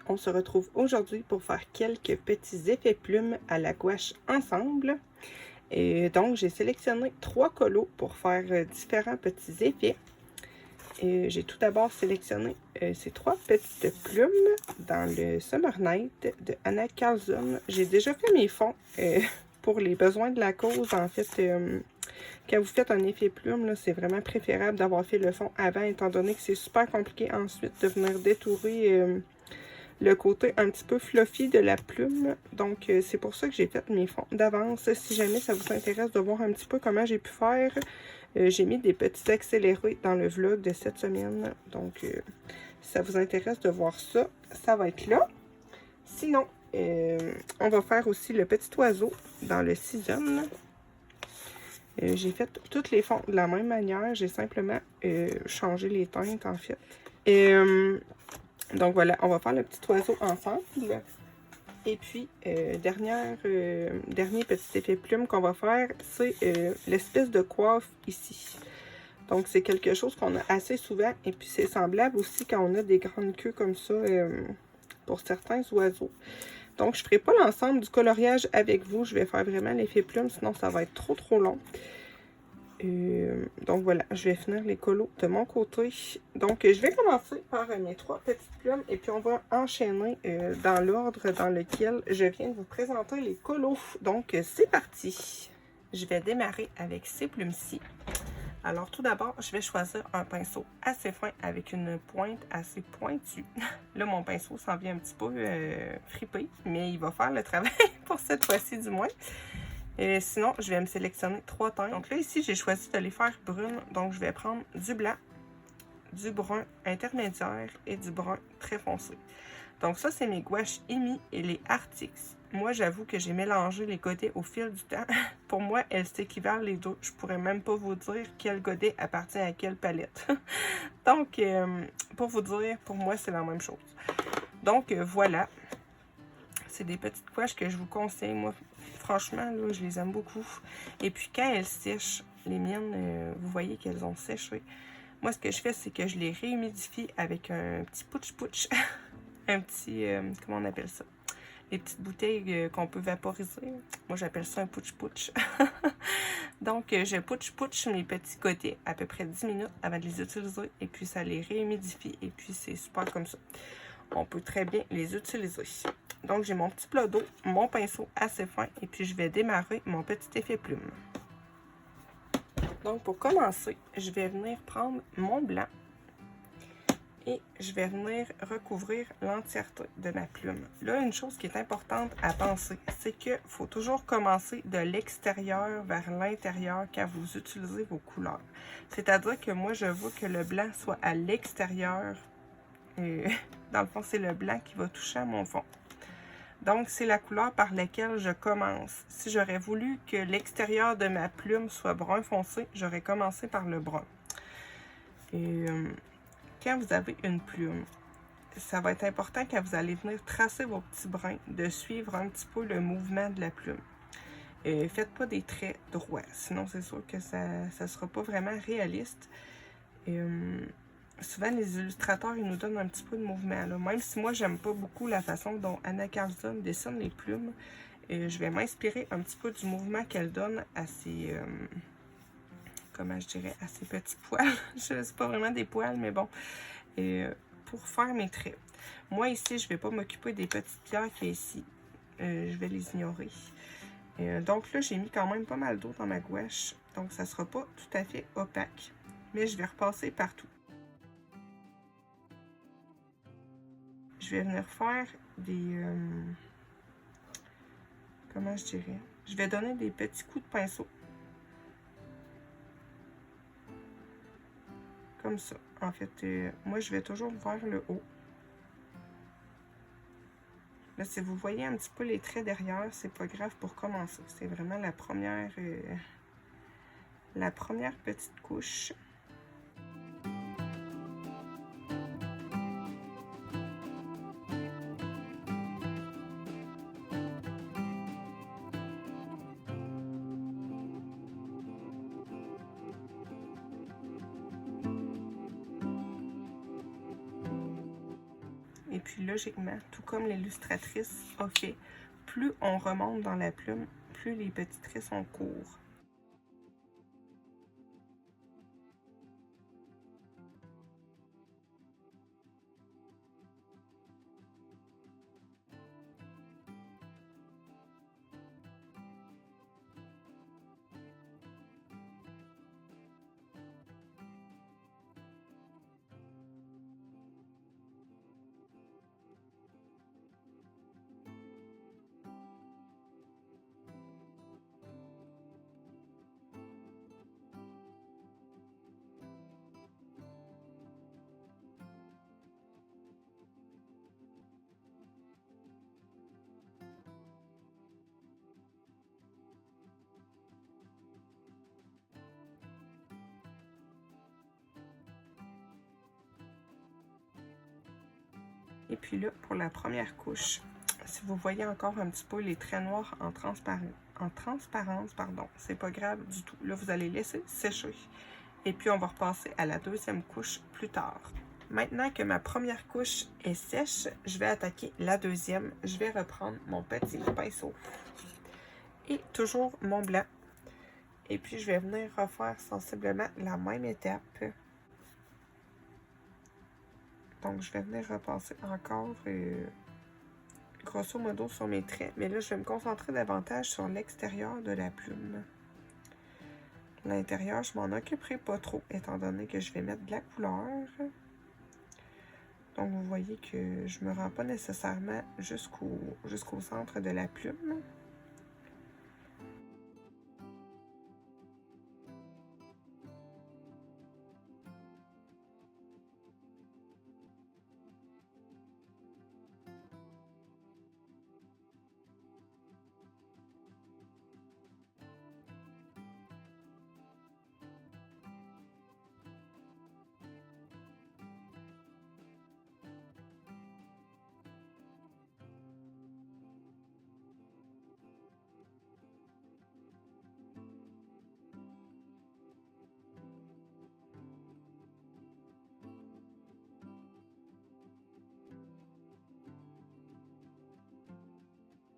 on se retrouve aujourd'hui pour faire quelques petits effets plumes à la gouache ensemble. Et donc, j'ai sélectionné 3 colos pour faire différents petits effets. J'ai tout d'abord sélectionné ces 3 petites plumes dans le Summer Night de Anna Carlson. J'ai déjà fait mes fonds pour les besoins de la cause. En fait, quand vous faites un effet plume, c'est vraiment préférable d'avoir fait le fond avant, étant donné que c'est super compliqué ensuite de venir détourer le côté un petit peu fluffy de la plume. Donc, c'est pour ça que j'ai fait mes fonds d'avance. Si jamais ça vous intéresse de voir un petit peu comment j'ai pu faire, j'ai mis des petits accélérés dans le vlog de cette semaine. Donc, si ça vous intéresse de voir ça, ça va être là. Sinon, on va faire aussi le petit oiseau dans le Season. J'ai fait toutes les fonds de la même manière. J'ai simplement changé les teintes, en fait. Donc voilà, on va faire le petit oiseau ensemble. Et puis, dernier petit effet plume qu'on va faire, c'est l'espèce de coiffe ici. Donc, c'est quelque chose qu'on a assez souvent. Et puis, c'est semblable aussi quand on a des grandes queues comme ça pour certains oiseaux. Donc, je ne ferai pas l'ensemble du coloriage avec vous. Je vais faire vraiment l'effet plume, sinon ça va être trop long. Donc voilà, je vais finir les colos de mon côté. Donc, je vais commencer par mes 3 petites plumes et puis on va enchaîner dans l'ordre dans lequel je viens de vous présenter les colos. Donc, c'est parti! Je vais démarrer avec ces plumes-ci. Alors, tout d'abord, je vais choisir un pinceau assez fin avec une pointe assez pointue. Là, mon pinceau s'en vient un petit peu fripé, mais il va faire le travail pour cette fois-ci du moins. Et sinon, je vais me sélectionner 3 teintes. Donc là, ici, j'ai choisi de les faire brunes. Donc, je vais prendre du blanc, du brun intermédiaire et du brun très foncé. Donc ça, c'est mes gouaches Emi et les Arctics. Moi, j'avoue que j'ai mélangé les godets au fil du temps. Pour moi, elles s'équivalent les deux. Je pourrais même pas vous dire quel godet appartient à quelle palette. Donc, pour vous dire, pour moi, c'est la même chose. Donc, voilà. C'est des petites gouaches que je vous conseille. Moi, franchement, là, je les aime beaucoup. Et puis, quand elles sèchent, les miennes, vous voyez qu'elles ont séché. Moi, ce que je fais, c'est que je les réhumidifie avec un petit pouch-pouch. Un petit, comment on appelle ça? Les petites bouteilles qu'on peut vaporiser. Moi, j'appelle ça un pouch-pouch. Donc, je pouch-pouch mes petits godets à peu près 10 minutes avant de les utiliser. Et puis, ça les réhumidifie. Et puis, c'est super comme ça. On peut très bien les utiliser. Donc, j'ai mon petit plat d'eau, mon pinceau assez fin, et puis je vais démarrer mon petit effet plume. Donc, pour commencer, je vais venir prendre mon blanc et je vais venir recouvrir l'entièreté de ma plume. Là, une chose qui est importante à penser, c'est qu'il faut toujours commencer de l'extérieur vers l'intérieur quand vous utilisez vos couleurs. C'est-à-dire que moi, je veux que le blanc soit à l'extérieur. Dans le fond, c'est le blanc qui va toucher à mon fond. Donc, c'est la couleur par laquelle je commence. Si j'aurais voulu que l'extérieur de ma plume soit brun foncé, j'aurais commencé par le brun. Et quand vous avez une plume, ça va être important quand vous allez venir tracer vos petits brins, de suivre un petit peu le mouvement de la plume. Faites pas des traits droits, sinon c'est sûr que ça ne sera pas vraiment réaliste. Souvent, les illustrateurs, ils nous donnent un petit peu de mouvement. Là. Même si moi, j'aime pas beaucoup la façon dont Anna Carlson dessine les plumes, je vais m'inspirer un petit peu du mouvement qu'elle donne à ses, comment je dirais, à ses petits poils. Je ne sais pas vraiment des poils, mais bon, pour faire mes traits. Moi, ici, je ne vais pas m'occuper des petites pierres qui est ici. Je vais les ignorer. Donc là, j'ai mis quand même pas mal d'eau dans ma gouache. Donc, ça ne sera pas tout à fait opaque. Mais je vais repasser partout. Je vais venir faire des... comment je dirais? Je vais donner des petits coups de pinceau. Comme ça. En fait, moi, je vais toujours vers le haut. Là, si vous voyez un petit peu les traits derrière, c'est pas grave pour commencer. C'est vraiment la première petite couche. Et puis logiquement, tout comme l'illustratrice a fait, plus on remonte dans la plume, plus les petits traits sont courts. Et puis là, pour la première couche, si vous voyez encore un petit peu les traits noirs en transparence, pardon, c'est pas grave du tout. Là, vous allez laisser sécher. Et puis, on va repasser à la deuxième couche plus tard. Maintenant que ma première couche est sèche, je vais attaquer la deuxième. Je vais reprendre mon petit pinceau et toujours mon blanc. Et puis, je vais venir refaire sensiblement la même étape. Donc, je vais venir repasser encore grosso modo sur mes traits. Mais là, je vais me concentrer davantage sur l'extérieur de la plume. L'intérieur, je m'en occuperai pas trop, étant donné que je vais mettre de la couleur. Donc, vous voyez que je me rends pas nécessairement jusqu'au centre de la plume.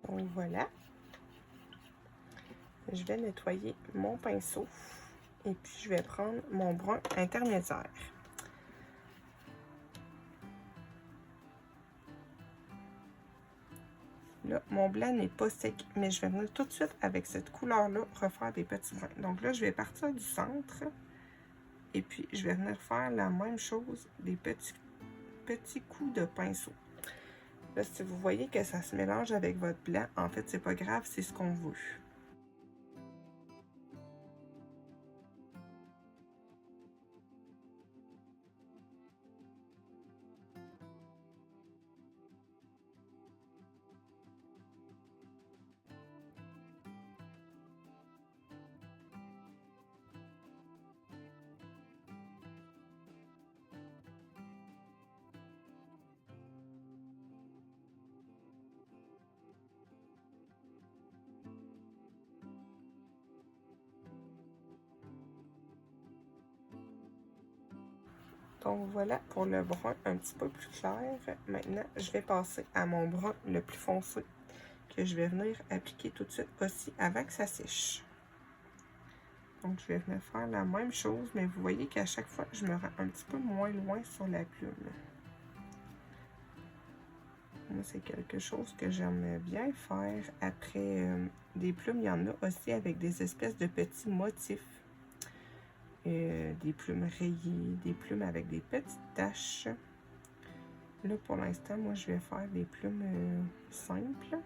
Donc voilà, je vais nettoyer mon pinceau et puis je vais prendre mon brun intermédiaire. Là, mon blanc n'est pas sec, mais je vais venir tout de suite avec cette couleur-là refaire des petits bruns. Donc là, je vais partir du centre et puis je vais venir faire la même chose, des petits coups de pinceau. Là, si vous voyez que ça se mélange avec votre blanc, en fait, c'est pas grave, c'est ce qu'on veut. Donc voilà pour le brun un petit peu plus clair. Maintenant, je vais passer à mon brun le plus foncé que je vais venir appliquer tout de suite aussi avant que ça sèche. Donc je vais venir faire la même chose, mais vous voyez qu'à chaque fois, je me rends un petit peu moins loin sur la plume. Moi, c'est quelque chose que j'aime bien faire. Après des plumes, il y en a aussi avec des espèces de petits motifs. Des plumes rayées, des plumes avec des petites taches. Là, pour l'instant, moi, je vais faire des plumes simples.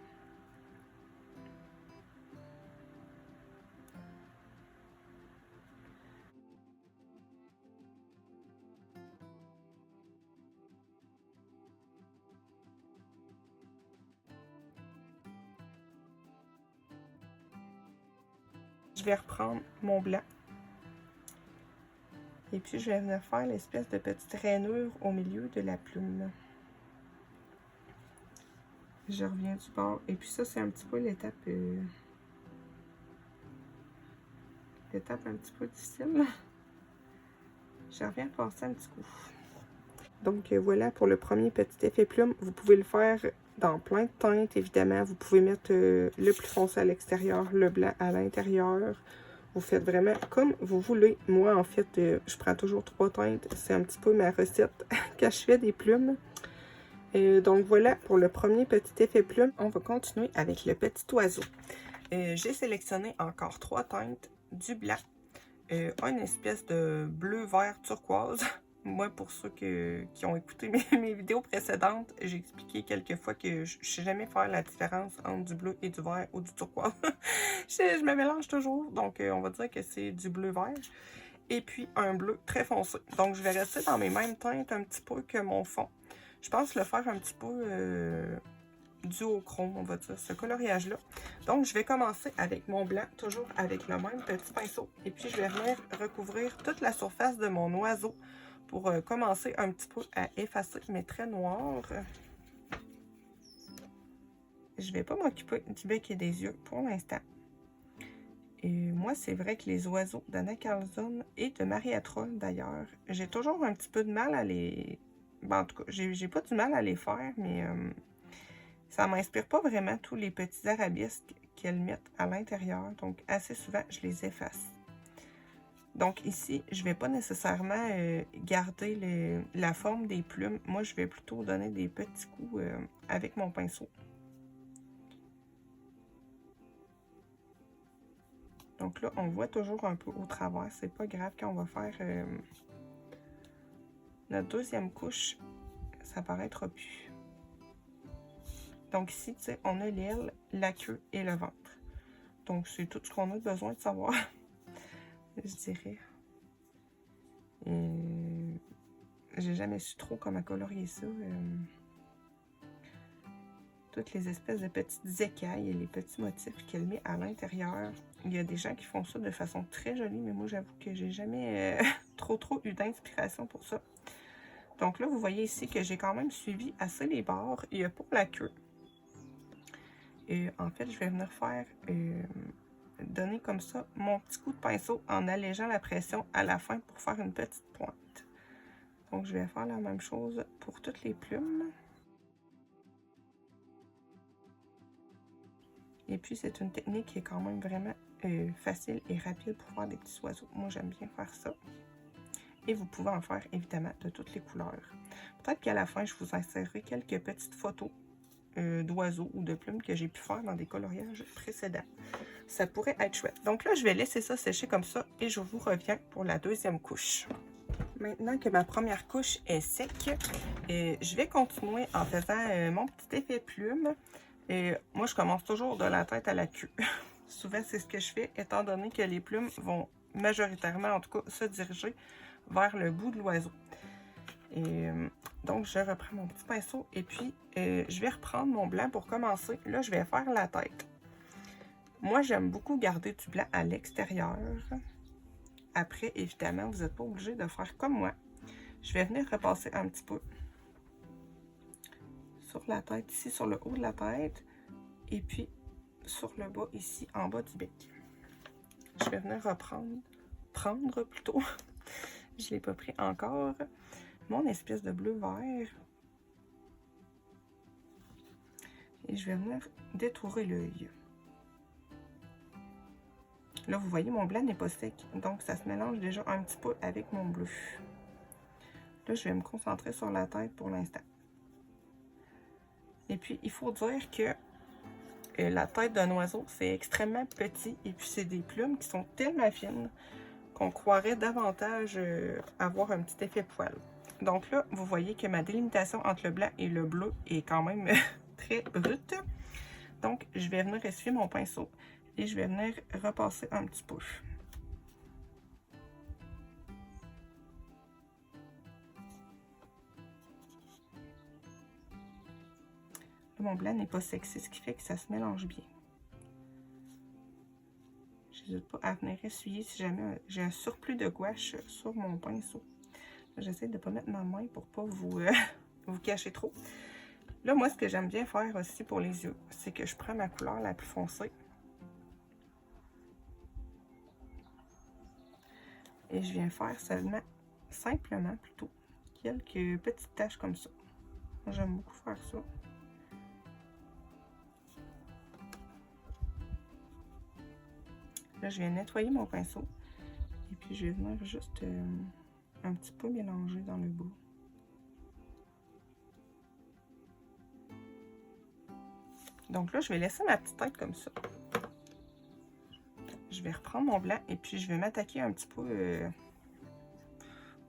Je vais reprendre mon blanc. Et puis, je vais venir faire l'espèce de petite rainure au milieu de la plume. Je reviens du bord. Et puis ça, c'est un petit peu l'étape un petit peu difficile. Je reviens passer un petit coup. Donc voilà pour le premier petit effet plume. Vous pouvez le faire dans plein de teintes, évidemment. Vous pouvez mettre le plus foncé à l'extérieur, le blanc à l'intérieur. Vous faites vraiment comme vous voulez. Moi, en fait, je prends toujours 3 teintes. C'est un petit peu ma recette quand je fais des plumes. Donc voilà pour le premier petit effet plume. On va continuer avec le petit oiseau. J'ai sélectionné encore 3 teintes, du blanc, une espèce de bleu-vert turquoise. Moi, pour ceux qui ont écouté mes vidéos précédentes, j'ai expliqué quelques fois que je ne sais jamais faire la différence entre du bleu et du vert ou du turquoise. je me mélange toujours, donc on va dire que c'est du bleu-vert. Et puis un bleu très foncé. Donc je vais rester dans mes mêmes teintes un petit peu que mon fond. Je pense le faire un petit peu duochrome, on va dire, ce coloriage-là. Donc, je vais commencer avec mon blanc, toujours avec le même petit pinceau. Et puis, je vais venir recouvrir toute la surface de mon oiseau pour commencer un petit peu à effacer mes traits noirs. Je ne vais pas m'occuper du bec et des yeux pour l'instant. Et moi, c'est vrai que les oiseaux d'Anna Carlson et de Maria Troll, d'ailleurs, j'ai toujours un petit peu de mal à les... Ben, en tout cas, j'ai pas du mal à les faire, mais... ça ne m'inspire pas vraiment tous les petits arabesques qu'elles mettent à l'intérieur. Donc, assez souvent, je les efface. Donc, ici, je ne vais pas nécessairement garder la forme des plumes. Moi, je vais plutôt donner des petits coups avec mon pinceau. Donc là, on voit toujours un peu au travers. C'est pas grave quand on va faire notre deuxième couche. Ça paraîtra plus. Donc ici, tu sais, on a l'aile, la queue et le ventre. Donc, c'est tout ce qu'on a besoin de savoir, je dirais. J'ai jamais su trop comment colorier ça. Toutes les espèces de petites écailles et les petits motifs qu'elle met à l'intérieur. Il y a des gens qui font ça de façon très jolie, mais moi, j'avoue que j'ai jamais trop eu d'inspiration pour ça. Donc là, vous voyez ici que j'ai quand même suivi assez les bords. Et pour la queue, en fait, je vais venir faire... donner comme ça mon petit coup de pinceau en allégeant la pression à la fin pour faire une petite pointe. Donc, je vais faire la même chose pour toutes les plumes. Et puis, c'est une technique qui est quand même vraiment facile et rapide pour faire des petits oiseaux. Moi, j'aime bien faire ça. Et vous pouvez en faire, évidemment, de toutes les couleurs. Peut-être qu'à la fin, je vous insérerai quelques petites photos d'oiseaux ou de plumes que j'ai pu faire dans des coloriages précédents. Ça pourrait être chouette. Donc là, je vais laisser ça sécher comme ça et je vous reviens pour la deuxième couche. Maintenant que ma première couche est sec, je vais continuer en faisant mon petit effet plume. Moi, je commence toujours de la tête à la queue. Souvent, c'est ce que je fais, étant donné que les plumes vont majoritairement, en tout cas, se diriger vers le bout de l'oiseau. Donc, je reprends mon petit pinceau et puis je vais reprendre mon blanc pour commencer. Là, je vais faire la tête. Moi, j'aime beaucoup garder du blanc à l'extérieur. Après, évidemment, vous n'êtes pas obligé de faire comme moi. Je vais venir repasser un petit peu sur la tête, ici sur le haut de la tête, et puis sur le bas, ici en bas du bec. Je vais venir prendre plutôt, je ne l'ai pas pris encore, mon espèce de bleu vert. Et je vais venir détourer l'œil. Là, vous voyez, mon blanc n'est pas sec, donc ça se mélange déjà un petit peu avec mon bleu. Là, je vais me concentrer sur la tête pour l'instant. Et puis, il faut dire que la tête d'un oiseau, c'est extrêmement petit. Et puis, c'est des plumes qui sont tellement fines qu'on croirait davantage avoir un petit effet poil. Donc là, vous voyez que ma délimitation entre le blanc et le bleu est quand même très brute. Donc, je vais venir essuyer mon pinceau et je vais venir repasser un petit peu. Là, mon blanc n'est pas sec, c'est ce qui fait que ça se mélange bien. Je n'hésite pas à venir essuyer si jamais j'ai un surplus de gouache sur mon pinceau. J'essaie de ne pas mettre ma main pour ne pas vous cacher trop. Là, moi, ce que j'aime bien faire aussi pour les yeux, c'est que je prends ma couleur la plus foncée. Et je viens faire seulement, simplement plutôt, quelques petites taches comme ça. J'aime beaucoup faire ça. Là, je vais nettoyer mon pinceau. Et puis, je vais venir juste un petit peu mélanger dans le bout. Donc là, je vais laisser ma petite tête comme ça. Je vais reprendre mon blanc et puis je vais m'attaquer un petit peu,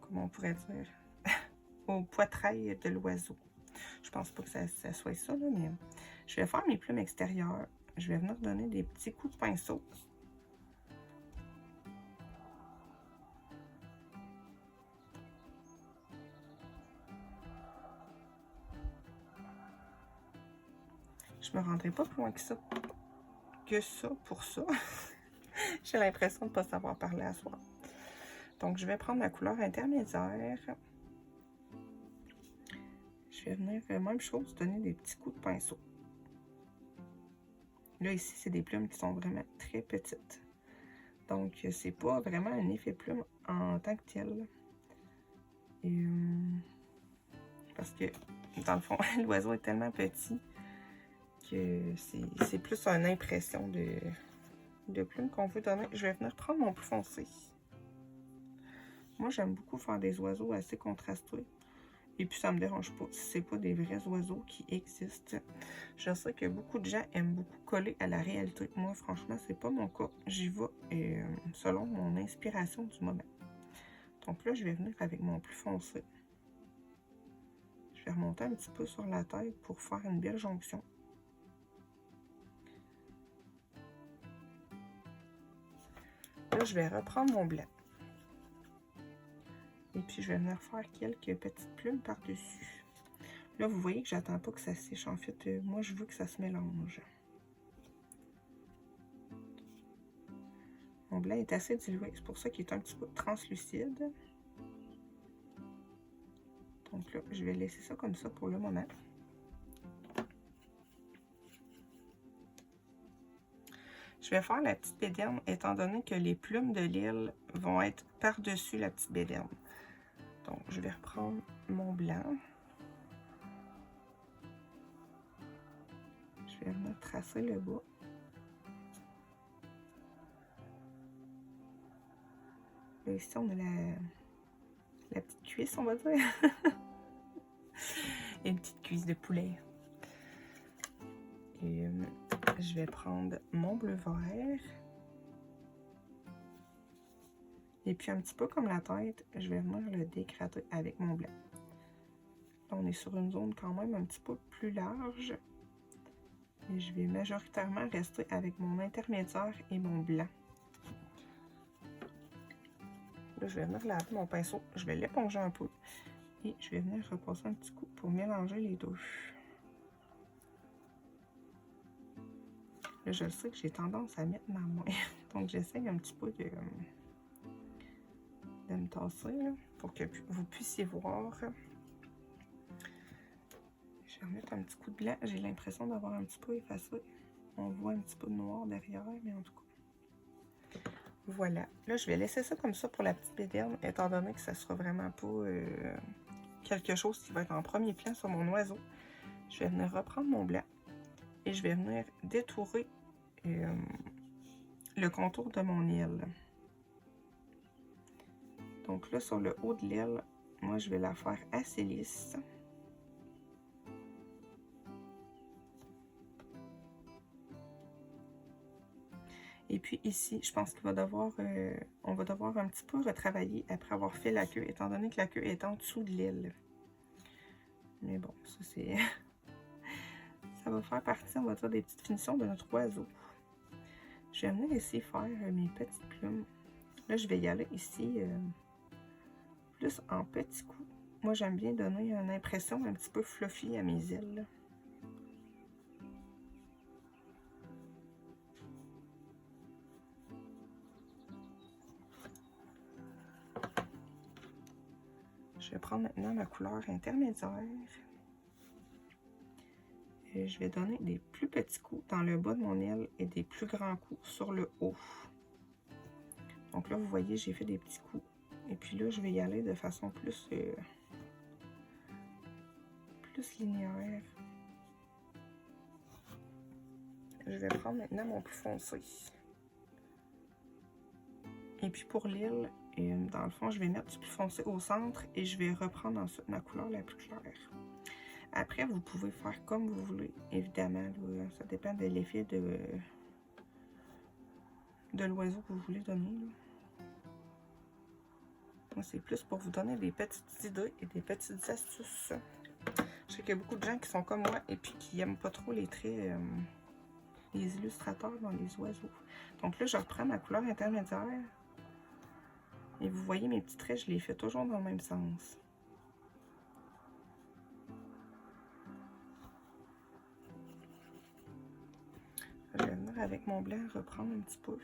comment on pourrait dire, au poitrail de l'oiseau. Je pense pas que ça soit ça, là, mais je vais faire mes plumes extérieures. Je vais venir donner des petits coups de pinceau. Je me rendrai pas plus loin que ça pour ça. J'ai l'impression de ne pas savoir parler à soi. Donc, je vais prendre ma couleur intermédiaire. Je vais venir, même chose, donner des petits coups de pinceau. Là, ici, c'est des plumes qui sont vraiment très petites. Donc, c'est pas vraiment un effet plume en tant que tel. Et, parce que, dans le fond, l'oiseau est tellement petit que c'est plus une impression de plume qu'on veut donner. Je vais venir prendre mon plus foncé. Moi, j'aime beaucoup faire des oiseaux assez contrastés. Et puis, ça me dérange pas si c'est pas des vrais oiseaux qui existent. Je sais que beaucoup de gens aiment beaucoup coller à la réalité. Moi, franchement, c'est pas mon cas. J'y vais selon mon inspiration du moment. Donc là, je vais venir avec mon plus foncé. Je vais remonter un petit peu sur la tête pour faire une belle jonction. Là, je vais reprendre mon blanc. Et puis, je vais venir faire quelques petites plumes par-dessus. Là, vous voyez que j'attends pas que ça sèche. En fait, moi, je veux que ça se mélange. Mon blanc est assez dilué. C'est pour ça qu'il est un petit peu translucide. Donc là, je vais laisser ça comme ça pour le moment. Je vais faire la petite bédaine, étant donné que les plumes de l'île vont être par-dessus la petite bédaine. Donc, je vais reprendre mon blanc. Je vais venir tracer le bas. Là, ici, on a la petite cuisse, on va dire. Une petite cuisse de poulet. Et je vais prendre mon bleu vert. Et puis, un petit peu comme la tête, je vais venir le décrater avec mon blanc. Là, on est sur une zone quand même un petit peu plus large. Et je vais majoritairement rester avec mon intermédiaire et mon blanc. Là, je vais venir laver mon pinceau. Je vais l'éponger un peu. Et je vais venir repasser un petit coup pour mélanger les deux. Là, je sais que j'ai tendance à mettre ma main. Donc, j'essaye un petit peu de me tasser là, pour que vous puissiez voir. Je vais remettre un petit coup de blanc. J'ai l'impression d'avoir un petit peu effacé. On voit un petit peu de noir derrière, mais en tout cas. Voilà. Là, je vais laisser ça comme ça pour la petite bédaine, étant donné que ça sera vraiment pas quelque chose qui va être en premier plan sur mon oiseau. Je vais venir reprendre mon blanc et je vais venir détourer le contour de mon île. Donc là, sur le haut de l'île, moi, je vais la faire assez lisse. Et puis ici, je pense qu'on va devoir un petit peu retravailler après avoir fait la queue, étant donné que la queue est en dessous de l'île. Mais bon, ça c'est... ça va faire partie, on va dire, des petites finitions de notre oiseau. Je vais venir ici faire mes petites plumes. Là, je vais y aller ici plus en petits coups. Moi, j'aime bien donner une impression un petit peu fluffy à mes ailes. Je vais prendre maintenant ma couleur intermédiaire. Et je vais donner des plus petits coups dans le bas de mon aile et des plus grands coups sur le haut. Donc là, vous voyez, j'ai fait des petits coups. Et puis là, je vais y aller de façon plus plus linéaire. Je vais prendre maintenant mon plus foncé. Et puis pour l'île, dans le fond, je vais mettre du plus foncé au centre et je vais reprendre ensuite ma couleur la plus claire. Après, vous pouvez faire comme vous voulez. Évidemment, là, ça dépend de l'effet de l'oiseau que vous voulez donner. Moi, c'est plus pour vous donner des petites idées et des petites astuces. Je sais qu'il y a beaucoup de gens qui sont comme moi et puis qui n'aiment pas trop les traits, les illustrateurs dans les oiseaux. Donc là, je reprends ma couleur intermédiaire. Et vous voyez mes petits traits, je les fais toujours dans le même sens. Je vais venir avec mon blanc reprendre un petit peu.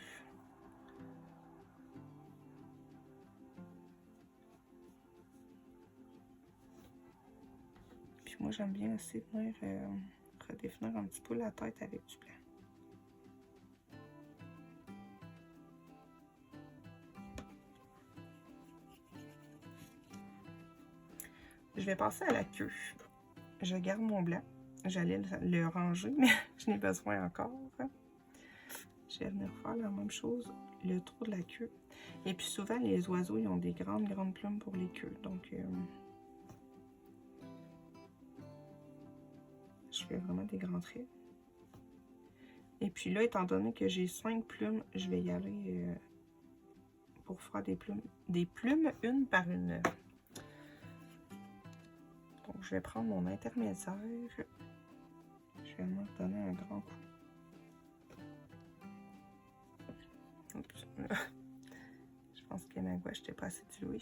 Puis moi, j'aime bien aussi venir redéfinir un petit peu la tête avec du blanc. Je vais passer à la queue. Je garde mon blanc. J'allais le ranger, mais je n'ai besoin encore. Je vais venir faire la même chose, le trou de la queue. Et puis souvent, les oiseaux, ils ont des grandes plumes pour les queues. Donc, je fais vraiment des grands traits. Et puis là, étant donné que j'ai 5 plumes, je vais y aller pour faire des plumes une par une. Donc, je vais prendre mon intermédiaire. Je vais me donner un grand coup. Oups. Je pense que ma gouache n'était pas assez diluée.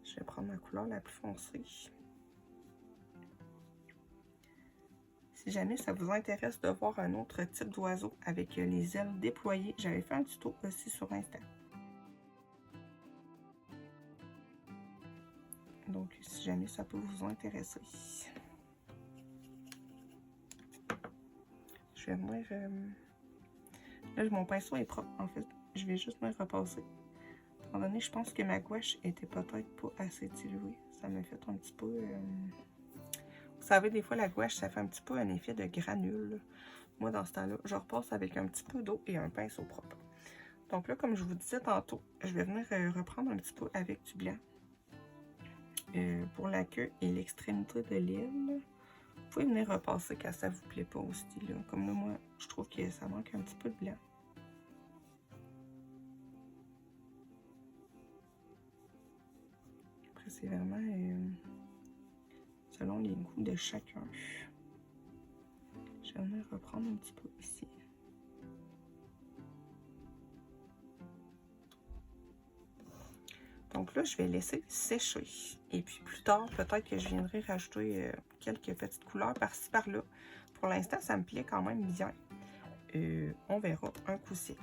Je vais prendre ma couleur la plus foncée. Si jamais ça vous intéresse de voir un autre type d'oiseau avec les ailes déployées, j'avais fait un tuto aussi sur Insta. Donc, si jamais ça peut vous intéresser. Je vais venir... Là, mon pinceau est propre, en fait. Je vais juste me repasser. Étant donné, je pense que ma gouache était peut-être pas assez diluée. Ça m'a fait un petit peu... Vous savez, des fois, la gouache, ça fait un petit peu un effet de granule. Moi, dans ce temps-là, je repasse avec un petit peu d'eau et un pinceau propre. Donc là, comme je vous disais tantôt, je vais venir reprendre un petit peu avec du blanc. Pour la queue et l'extrémité de l'île. Vous pouvez venir repasser quand ça vous plaît pas aussi. Là. Comme là, moi, je trouve que ça manque un petit peu de blanc. Après, c'est vraiment selon les goûts de chacun. Je vais venir reprendre un petit peu ici. Donc là, je vais laisser sécher. Et puis plus tard, peut-être que je viendrai rajouter quelques petites couleurs par-ci, par-là. Pour l'instant, ça me plaît quand même bien. On verra un coup sec.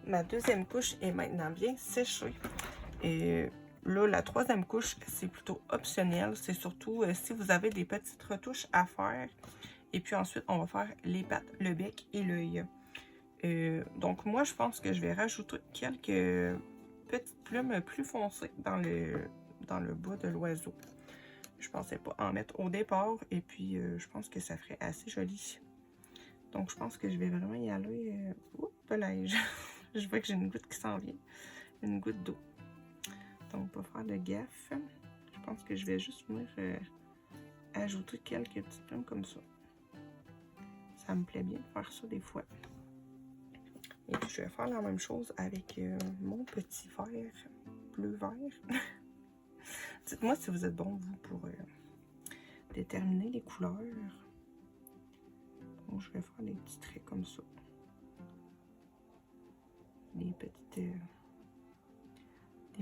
Ma deuxième couche est maintenant bien séchée. Et là, la troisième couche, c'est plutôt optionnel. C'est surtout si vous avez des petites retouches à faire. Et puis ensuite, on va faire les pattes, le bec et l'œil. Donc moi, je pense que je vais rajouter quelques petites plumes plus foncées dans le bas de l'oiseau. Je pensais pas en mettre au départ. Et puis, je pense que ça ferait assez joli. Donc, je pense que je vais vraiment y aller. Oups, là, je vois que j'ai une goutte qui s'en vient. Une goutte d'eau. Donc, pas faire de gaffe. Je pense que je vais juste venir ajouter quelques petites plumes comme ça. Ça me plaît bien de faire ça des fois. Et puis, je vais faire la même chose avec mon petit verre bleu vert. Dites-moi si vous êtes bon, vous, pour déterminer les couleurs. Donc, je vais faire des petits traits comme ça. Des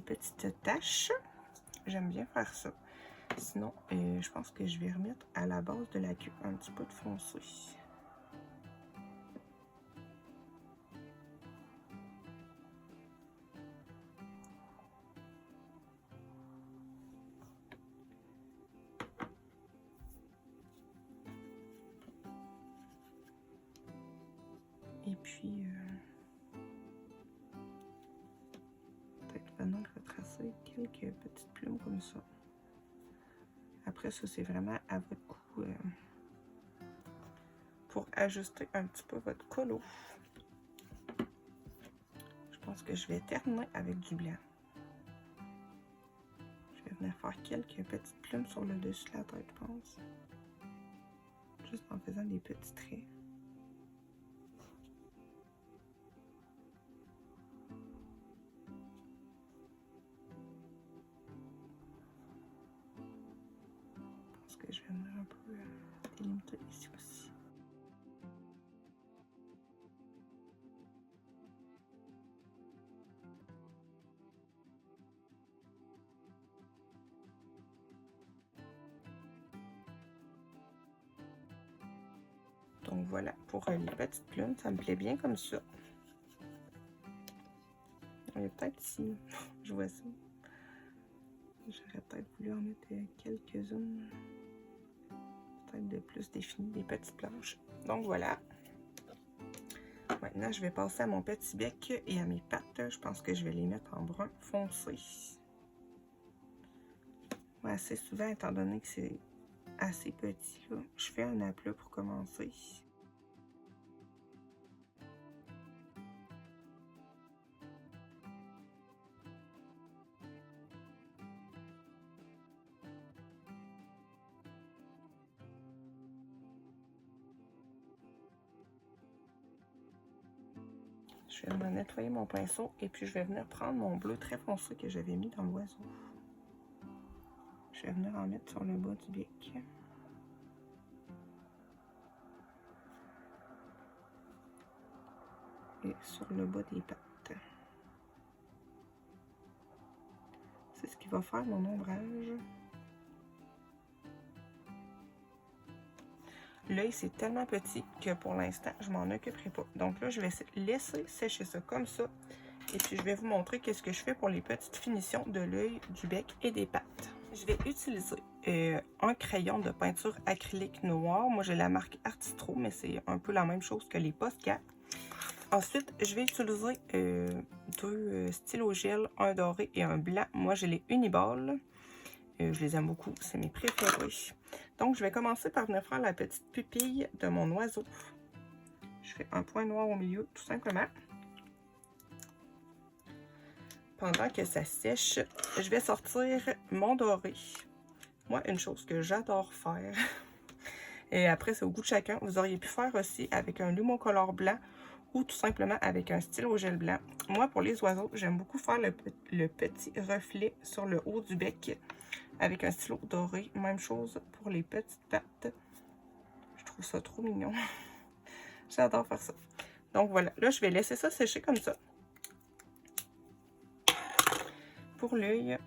petites taches. J'aime bien faire ça. Sinon, je pense que je vais remettre à la base de la queue un petit peu de foncé. puis peut-être venir retracer quelques petites plumes comme ça. Après ça, c'est vraiment à votre goût pour ajuster un petit peu votre colo. Je pense que je vais terminer avec du blanc. Je vais venir faire quelques petites plumes sur le dessus de la tête, je pense. Juste en faisant des petits traits. Je pense que je vais venir un peu délimiter ici aussi. Donc voilà, pour les petites plumes, ça me plaît bien comme ça. Il y a peut-être ici, je vois ça. J'aurais peut-être voulu en mettre quelques-unes. Peut-être de plus définies, des petites planches. Donc voilà. Maintenant, je vais passer à mon petit bec et à mes pattes. Je pense que je vais les mettre en brun foncé. Ouais, assez souvent, étant donné que c'est assez petit, là, je fais un aplat pour commencer. Je vais venir nettoyer mon pinceau et puis je vais venir prendre mon bleu très foncé que j'avais mis dans l'oiseau. Je vais venir en mettre sur le bas du bec. Et sur le bas des pattes. C'est ce qui va faire mon ombrage. L'œil, c'est tellement petit que pour l'instant, je m'en occuperai pas. Donc là, je vais laisser sécher ça comme ça. Et puis, je vais vous montrer qu'est-ce que je fais pour les petites finitions de l'œil, du bec et des pattes. Je vais utiliser un crayon de peinture acrylique noir. Moi, j'ai la marque Artistro, mais c'est un peu la même chose que les Posca. Ensuite, je vais utiliser deux stylos gel, un doré et un blanc. Moi, j'ai les Uniball. Je les aime beaucoup, c'est mes préférés. Donc, je vais commencer par venir faire la petite pupille de mon oiseau. Je fais un point noir au milieu, tout simplement. Pendant que ça sèche, je vais sortir mon doré. Moi, une chose que j'adore faire, et après, c'est au goût de chacun, vous auriez pu faire aussi avec un Lumocolor blanc ou tout simplement avec un stylo gel blanc. Moi, pour les oiseaux, j'aime beaucoup faire le petit reflet sur le haut du bec avec un stylo doré. Même chose pour les petites pattes. Je trouve ça trop mignon. J'adore faire ça. Donc voilà, là, je vais laisser ça sécher comme ça. Pour l'œil,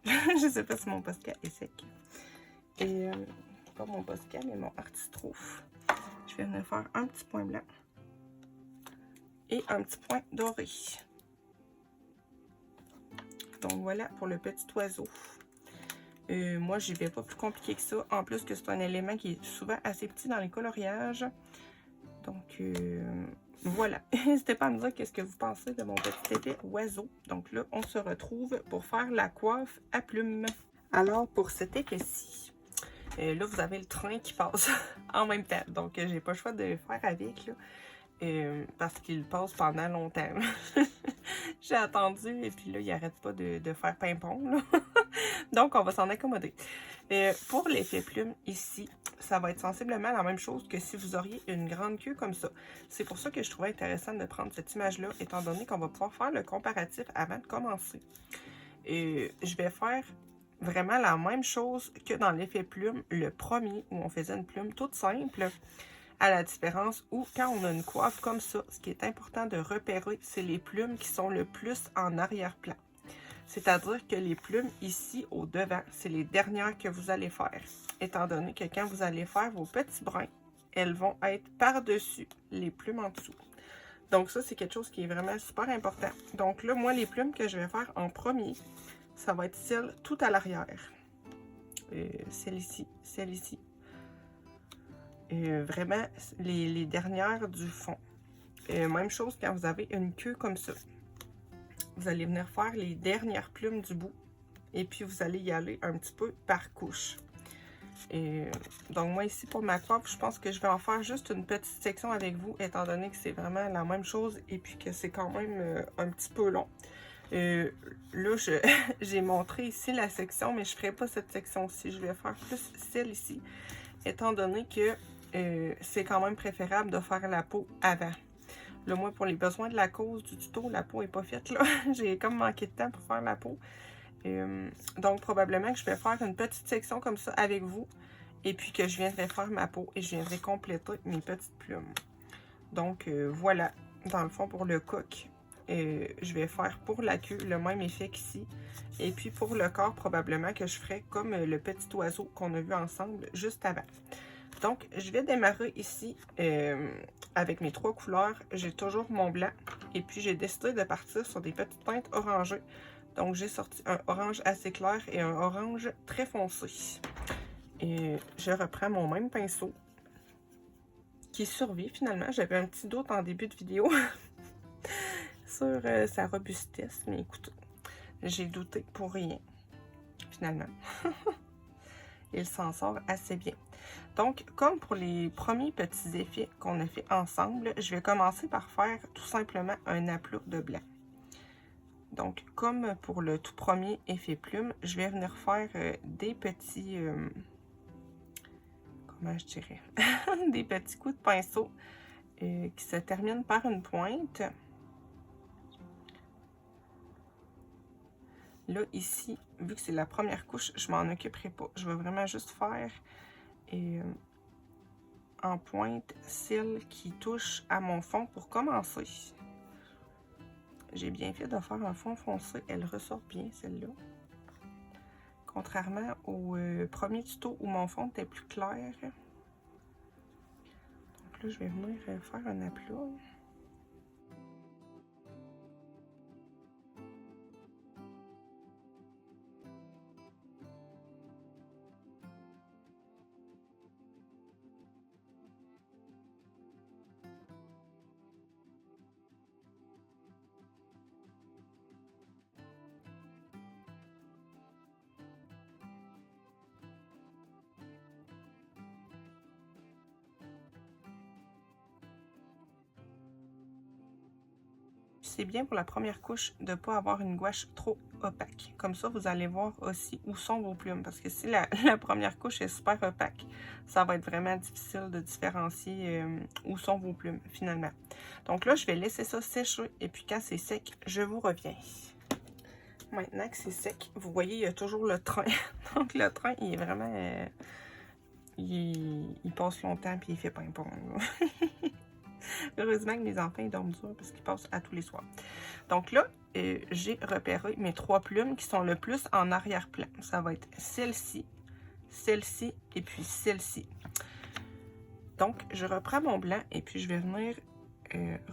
je sais pas si mon Posca est sec. Et pas mon Posca, mais mon Artistro. Je vais venir faire un petit point blanc et un petit point doré. Donc voilà pour le petit oiseau. Moi, j'y vais pas plus compliqué que ça. En plus que c'est un élément qui est souvent assez petit dans les coloriages. Donc voilà. N'hésitez pas à me dire qu'est-ce que vous pensez de mon petit épée oiseau. Donc là, on se retrouve pour faire la coiffe à plumes. Alors, pour cet épée-ci, là, vous avez le train qui passe en même temps. Donc, j'ai pas le choix de le faire avec, là. Parce qu'il passe pendant longtemps. J'ai attendu et puis là, il n'arrête pas de faire pimpon. Donc, on va s'en accommoder. Pour l'effet plume, ici, ça va être sensiblement la même chose que si vous auriez une grande queue comme ça. C'est pour ça que je trouvais intéressant de prendre cette image-là, étant donné qu'on va pouvoir faire le comparatif avant de commencer. Je vais faire vraiment la même chose que dans l'effet plume, le premier, où on faisait une plume toute simple. À la différence où, quand on a une coiffe comme ça, ce qui est important de repérer, c'est les plumes qui sont le plus en arrière-plan. C'est-à-dire que les plumes ici, au devant, c'est les dernières que vous allez faire. Étant donné que quand vous allez faire vos petits brins, elles vont être par-dessus les plumes en dessous. Donc ça, c'est quelque chose qui est vraiment super important. Donc là, moi, les plumes que je vais faire en premier, ça va être celle tout à l'arrière. Celle ici, celle ici. Vraiment, les dernières du fond. Même chose quand vous avez une queue comme ça. Vous allez venir faire les dernières plumes du bout. Et puis, vous allez y aller un petit peu par couche. Donc, moi, ici, pour ma coiffe, je pense que je vais en faire juste une petite section avec vous, étant donné que c'est vraiment la même chose et puis que c'est quand même un petit peu long. Là, j'ai montré ici la section, mais je ne ferai pas cette section-ci. Je vais faire plus celle ici, étant donné que c'est quand même préférable de faire la peau avant. Là, moi, pour les besoins de la cause du tuto, la peau n'est pas faite, là. J'ai comme manqué de temps pour faire la peau. Donc, probablement que je vais faire une petite section comme ça avec vous. Et puis que je viendrai faire ma peau et je viendrai compléter mes petites plumes. Donc, voilà. Dans le fond, pour le coq, je vais faire pour la queue le même effet qu'ici. Et puis, pour le corps, probablement que je ferai comme le petit oiseau qu'on a vu ensemble juste avant. Donc, je vais démarrer ici avec mes 3 couleurs. J'ai toujours mon blanc. Et puis, j'ai décidé de partir sur des petites teintes orangées. Donc, j'ai sorti un orange assez clair et un orange très foncé. Et je reprends mon même pinceau qui survit finalement. J'avais un petit doute en début de vidéo sur sa robustesse. Mais écoutez, j'ai douté pour rien finalement. Il s'en sort assez bien. Donc, comme pour les premiers petits effets qu'on a fait ensemble, je vais commencer par faire tout simplement un aplat de blanc. Donc, comme pour le tout premier effet plume, je vais venir faire des petits, comment je dirais, des petits coups de pinceau qui se terminent par une pointe. Là, ici, vu que c'est la première couche, je m'en occuperai pas. Je vais vraiment juste faire en pointe celle qui touche à mon fond pour commencer. J'ai bien fait de faire un fond foncé. Elle ressort bien, celle-là. Contrairement au premier tuto où mon fond était plus clair. Donc là, je vais venir faire un aplat. C'est bien pour la première couche de ne pas avoir une gouache trop opaque. Comme ça, vous allez voir aussi où sont vos plumes. Parce que si la première couche est super opaque, ça va être vraiment difficile de différencier où sont vos plumes finalement. Donc là, je vais laisser ça sécher. Et puis quand c'est sec, je vous reviens. Maintenant que c'est sec, vous voyez, il y a toujours le train. Donc le train, il est vraiment... il passe longtemps puis il fait ping-pong. Heureusement que mes enfants ils dorment dur parce qu'ils passent à tous les soirs. Donc là, j'ai repéré mes 3 plumes qui sont le plus en arrière-plan. Ça va être celle-ci, celle-ci et puis celle-ci. Donc, je reprends mon blanc et puis je vais venir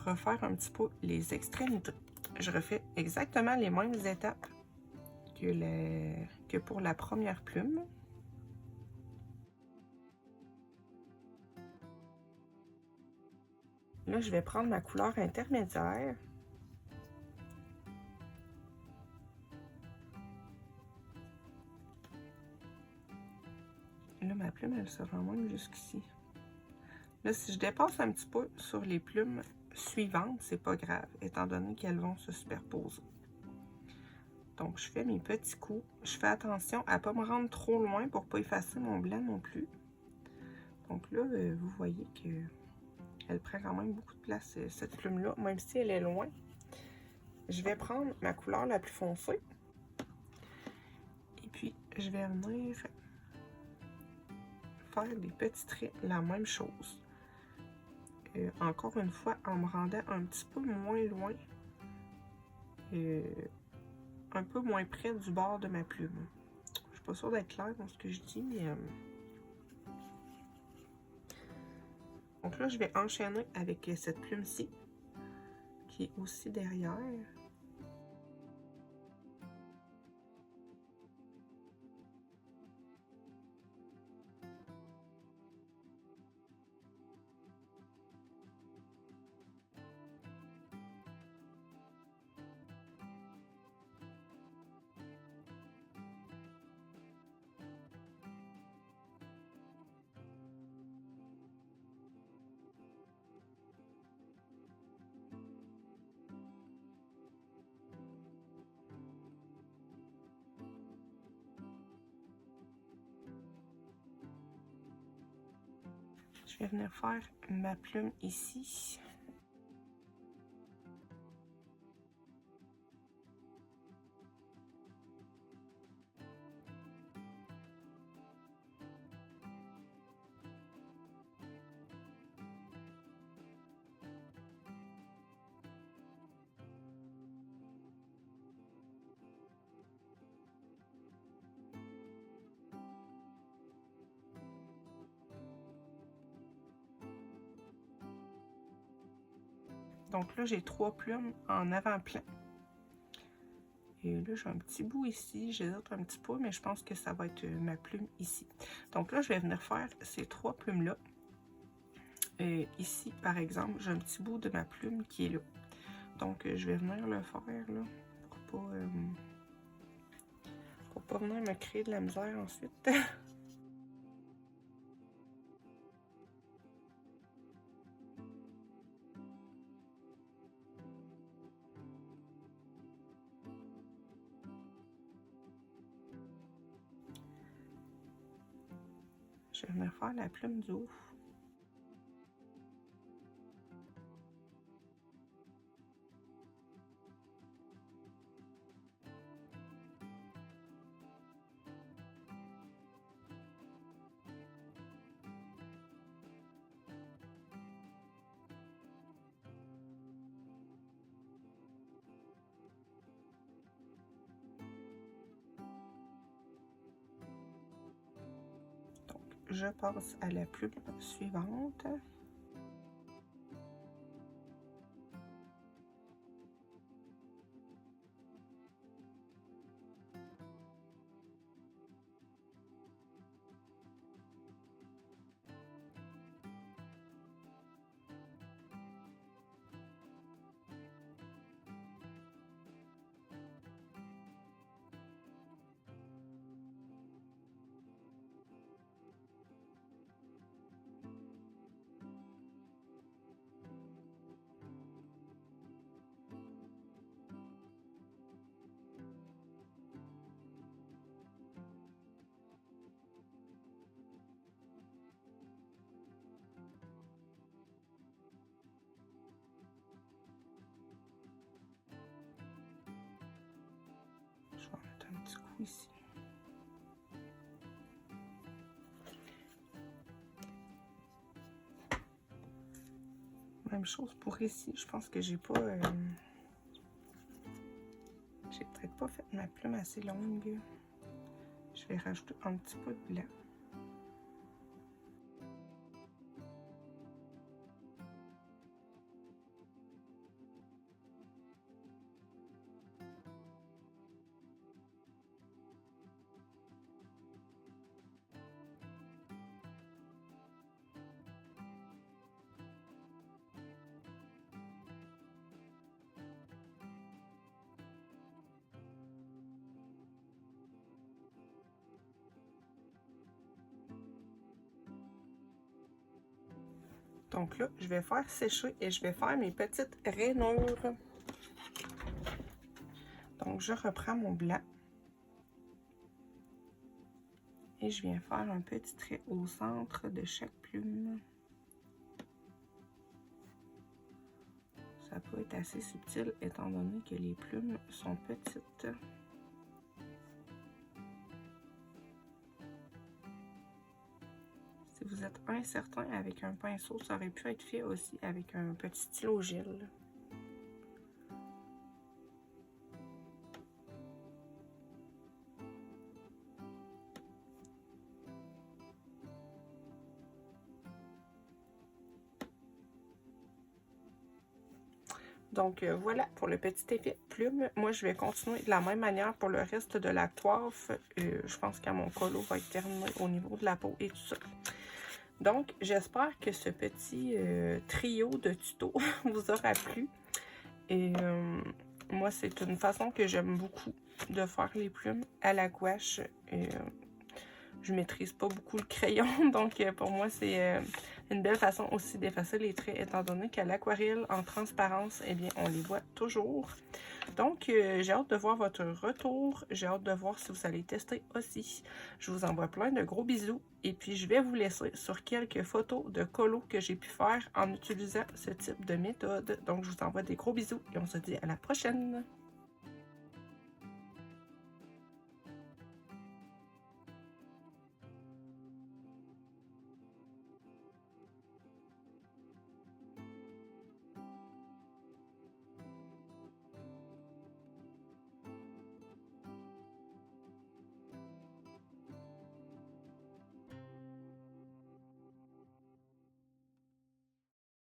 refaire un petit peu les extrémités. Je refais exactement les mêmes étapes que pour la première plume. Là, je vais prendre ma couleur intermédiaire. Là, ma plume, elle se rend même jusqu'ici. Là, si je dépasse un petit peu sur les plumes suivantes, c'est pas grave, étant donné qu'elles vont se superposer. Donc, je fais mes petits coups. Je fais attention à ne pas me rendre trop loin pour ne pas effacer mon blanc non plus. Donc là, vous voyez que elle prend quand même beaucoup de place, cette plume-là, même si elle est loin. Je vais prendre ma couleur la plus foncée. Et puis, je vais venir faire des petits traits, la même chose. Encore une fois, en me rendant un petit peu moins loin, un peu moins près du bord de ma plume. Je suis pas sûre d'être claire dans ce que je dis, mais... Donc là, je vais enchaîner avec cette plume-ci, qui est aussi derrière. Je vais venir faire ma plume ici. Donc là, j'ai 3 plumes en avant-plan. Et là, j'ai un petit bout ici. J'hésite un petit peu, mais je pense que ça va être ma plume ici. Donc là, je vais venir faire ces 3 plumes-là. Ici, par exemple, j'ai un petit bout de ma plume qui est là. Donc, je vais venir le faire là pour pas venir me créer de la misère ensuite. Je vais venir faire la plume du haut. Donc, je passe à la plume suivante. Je vais mettre un petit coup ici. Même chose pour ici. Je pense que j'ai pas... j'ai peut-être pas fait ma plume assez longue. Je vais rajouter un petit peu de blanc. Donc là, je vais faire sécher et je vais faire mes petites rainures. Donc, je reprends mon blanc. Et je viens faire un petit trait au centre de chaque plume. Ça peut être assez subtil étant donné que les plumes sont petites. Si vous êtes incertain avec un pinceau, ça aurait pu être fait aussi avec un petit stylo gel. Donc voilà pour le petit effet plume. Moi, je vais continuer de la même manière pour le reste de la coiffe. Je pense que mon colo va être terminé au niveau de la peau et tout ça. Donc, j'espère que ce petit trio de tutos vous aura plu. Et moi, c'est une façon que j'aime beaucoup de faire les plumes à la gouache. je maîtrise pas beaucoup le crayon, donc pour moi c'est une belle façon aussi d'effacer les traits, étant donné qu'à l'aquarelle en transparence, eh bien on les voit toujours. Donc j'ai hâte de voir votre retour, j'ai hâte de voir si vous allez tester aussi. Je vous envoie plein de gros bisous et puis je vais vous laisser sur quelques photos de colos que j'ai pu faire en utilisant ce type de méthode. Donc je vous envoie des gros bisous et on se dit à la prochaine!